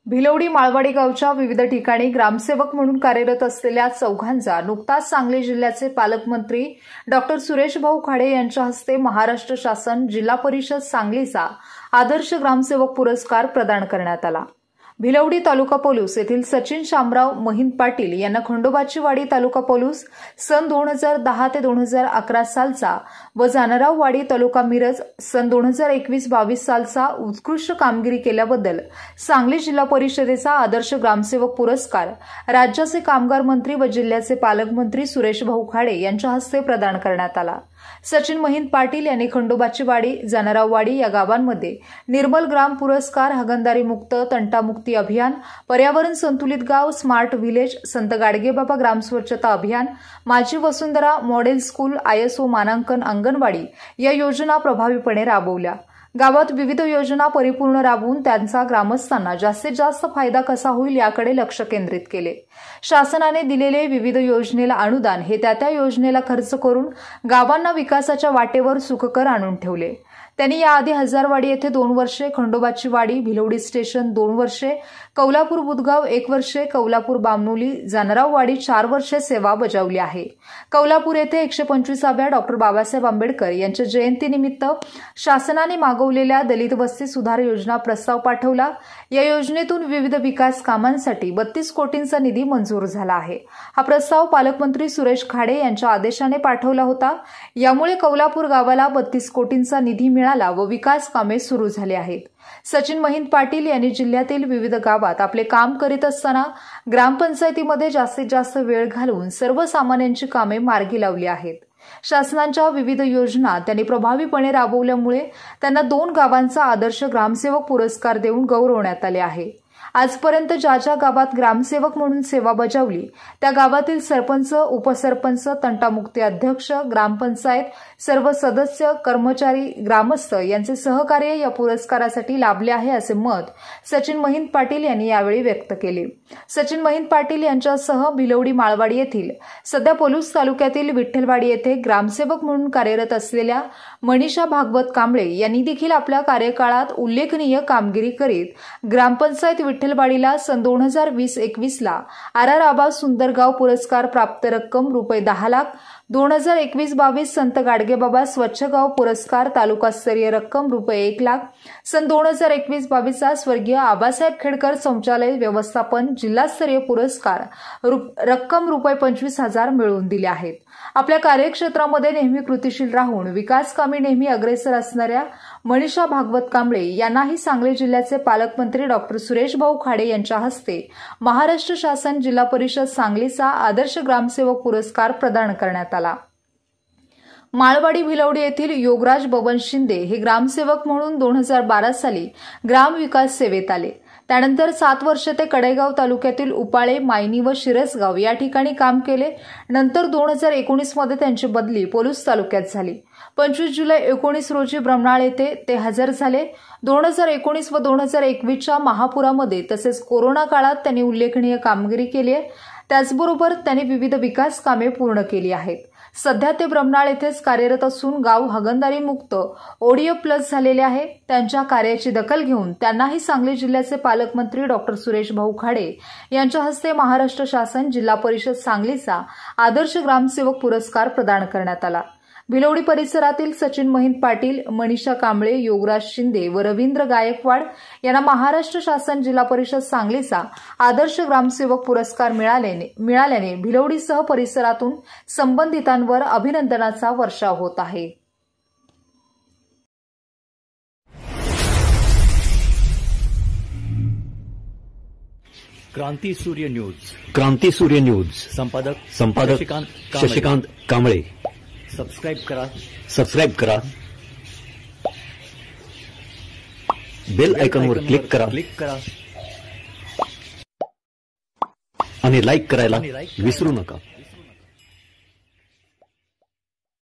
भिलवडी माळवाडी गावच्या विविध ठिकाणी ग्रामसेवक म्हणून कार्यरत असलेल्या चौघांचा नुकताच सांगली जिल्ह्याचे पालकमंत्री डॉक्टर सुरेश भाऊ खाडे यांच्या हस्ते महाराष्ट्र शासन जिल्हा परिषद सांगलीचा आदर्श ग्रामसेवक पुरस्कार प्रदान करण्यात आला। भिलवडी तालुका पोलीस येथील सचिन शामराव महिंद पाटील यांना खंडोबाची वाडी तालुका पोलीस सन 2010 ते 2011 सालचा व जानराव वाडी तालुका मिरज सन 2021-22 सालचा उत्कृष्ट कामगिरी केल्याबद्दल सांगली जिल्हा परिषदेचा आदर्श ग्रामसेवक पुरस्कार राज्याचे कामगार मंत्री व जिल्ह्याचे पालकमंत्री सुरेश भाऊ खाडे यांच्या हस्ते प्रदान करण्यात आला। सचिन महिंद पाटील यांनी खंडोबाची वाडी, जानराव वाडी या गावांमध्ये निर्मल ग्राम पुरस्कार, हागणदारी मुक्त, तंटामुक्ती अभियान, पर्यावरण संतुलित गाव, स्मार्ट व्हिलेज, संत गाडगेबाबा ग्राम स्वच्छता अभियान, माझी वसुंधरा मॉडेल स्कूल, ISO मानांकन अंगणवाडी या योजना प्रभावीपणे राबवल्या। गावात विविध योजना परिपूर्ण राबवून त्यांचा ग्रामस्थांना जास्तीत जास्त फायदा कसा होईल याकडे लक्ष केंद्रित केले। शासनाने दिलेले विविध योजनेला अनुदान हे त्या योजनेला खर्च करून गावांना विकासाच्या वाटेवर सुखकर आणून ठेवले। त्यांनी याआधी हजारवाडी येथे 2 वर्षे, खंडोबाची वाडी, भिलवडी स्टेशन 2 वर्षे, कौलापूर बुधगाव 1 वर्षे, कौलापूर बामनोली, जानराव वाडी 4 वर्षे सेवा बजावली आहे। कौलापूर येथे 125व्या डॉक्टर बाबासाहेब आंबेडकर यांच्या जयंतीनिमित्त शासनाने मागवलेल्या दलित वस्ती सुधार योजना प्रस्ताव पाठवला। या योजनेतून विविध विकास कामांसाठी 32 कोटींचा निधी मंजूर झाला आहे। हा प्रस्ताव पालकमंत्री सुरेश खाडे यांच्या आदेशाने पाठवला होता। यामुळे कौलापूर गावाला 32 कोटींचा निधी मिळाला व विकास कामे सुरू झाली आहेत। सचिन महिंद पाटील यांनी जिल्ह्यातील विविध गावात आपले काम करीत असताना ग्रामपंचायतीमध्ये जास्तीत जास्त वेळ घालवून सर्वसामान्यांची कामे मार्गी लावली आहेत। शासनाच्या विविध योजना त्यांनी प्रभावीपणे राबवल्यामुळे त्यांना 2 गावांचा आदर्श ग्रामसेवक पुरस्कार देऊन गौरवण्यात आले आहे। आजपर्यंत ज्या गावात ग्रामसेवक म्हणून सेवा बजावली त्या गावातील सरपंच, उपसरपंच, तंटामुक्ती अध्यक्ष, ग्रामपंचायत सर्व सदस्य, कर्मचारी, ग्रामस्थ यांचे सहकार्य या पुरस्कारासाठी लाभले आहे असे मत सचिन महिंद पाटील यांनी यावेळी व्यक्त केले। सचिन महिंद पाटील यांच्यासह भिलवडी माळवाडी येथील सध्या पोलीस तालुक्यातील विठ्ठलवाडी येथे ग्रामसेवक म्हणून कार्यरत असलेल्या मनीषा भागवत कांबळे यांनी देखील आपल्या कार्यकाळात उल्लेखनीय कामगिरी करीत ग्रामपंचायत विठ्ठलवाडीला सन 2020-21 ला RR आबा सुंदरगाव पुरस्कार प्राप्त रक्कम रुपये 10 लाख, 2021-22 संत गाडगेबाबा स्वच्छ गाव पुरस्कार तालुकास्तरीय रक्कम रुपये 1 लाख, सन 2021-22 चा स्वर्गीय आबासाहेब खेडकर शौचालय व्यवस्थापन जिल्हास्तरीय पुरस्कार रक्कम रुपये 25,000 मिळवून दिले आहेत। आपल्या कार्यक्षेत्रामध्ये नेहमी कृतिशील राहून विकास कामी नेहमी अग्रेसर असणाऱ्या मनीषा भागवत कांबळे यांनाही सांगली जिल्ह्याचे पालकमंत्री डॉक्टर सुरेश भाऊ खाडे यांच्या हस्ते महाराष्ट्र शासन जिल्हा परिषद सांगलीचा आदर्श ग्रामसेवक पुरस्कार प्रदान करण्यात आला। माळवाडी भिलवडी येथील योगराज बबन शिंदे हे ग्रामसेवक म्हणून 2012 साली ग्राम विकास सेवेत आले। त्यानंतर 7 वर्षे ते कडेगाव तालुक्यातील उपाळे, मायनी व शिरसगाव या ठिकाणी काम केले। नंतर 2019 मध्ये त्यांची बदली पोलीस तालुक्यात झाली। 25 जुलै 19 रोजी ब्रह्मनाळ येथे ते हजर झाले। 2019 व 2021 च्या महापुरामध्ये तसेच कोरोना काळात त्यांनी उल्लेखनीय कामगिरी केली आहे। त्याचबरोबर त्यांनी विविध विकास कामे पूर्ण केली आहेत। सध्या ते ब्रह्मनाळ येथेच कार्यरत असून गाव हागणदारी मुक्त ODF+ झालेले आहे। त्यांच्या कार्याची दखल घेऊन त्यांनाही सांगली जिल्ह्याचे पालकमंत्री डॉक्टर सुरेश भाऊ खाडे यांच्या हस्ते महाराष्ट्र शासन जिल्हा परिषद सांगलीचा आदर्श ग्रामसेवक पुरस्कार प्रदान करण्यात आला। भिलवडी परिसरातील सचिन महिंद पाटील, मनीषा कांबळे, योगराज शिंदे व रवींद्र गायकवाड यांना महाराष्ट्र शासन जिल्हा परिषद सांगलीचा आदर्श ग्रामसेवक पुरस्कार मिळाल्याने भिलवडीसह परिसरातून संबंधितांवर अभिनंदनाचा वर्षाव होत आहे। क्रांती सूर्य न्यूज संपादक शशिकांत कांबळे। सबस्क्राइब करा, बेल आयकॉनवर क्लिक करा आणि लाईक करायला विसरू नका।